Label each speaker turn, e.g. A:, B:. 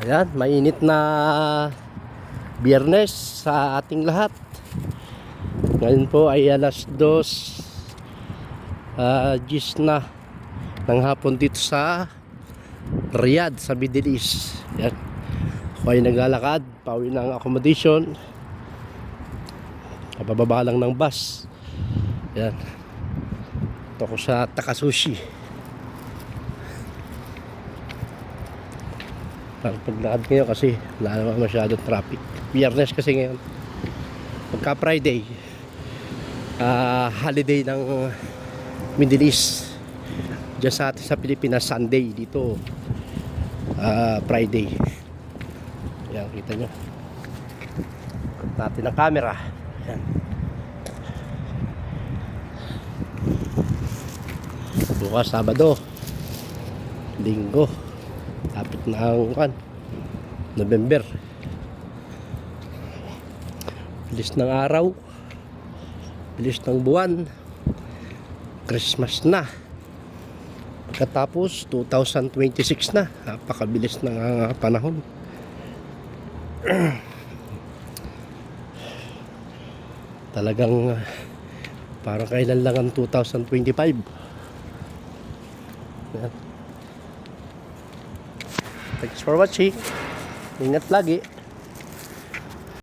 A: Ayan, mainit na Biyernes sa ating lahat. Ngayon po ay alas 2:10 na ng hapon dito sa Riyadh, sa Middle East. Ayan. Ako ay naglalakad, pauwi ng accommodation. Kapababa lang ng bus. Ayan. Ito ko sa Takasushi. Para paglakad ngayon kasi wala naman masyadong traffic. Biyernes kasi ngayon. Pagka Friday, holiday ng Middle East. Diyan sa atin sa Pilipinas, Sunday. Dito Friday. Ayan, kita nyo. Ikot natin ang camera. Ayan. Bukas Sabado, Linggo, tapit na ang November. Bilis ng araw, bilis ng buwan, Christmas na. Pagkatapos 2026 na. Napakabilis ng panahon. Talagang parang kailan lang ang 2025. Thanks for watching. Ingat lagi.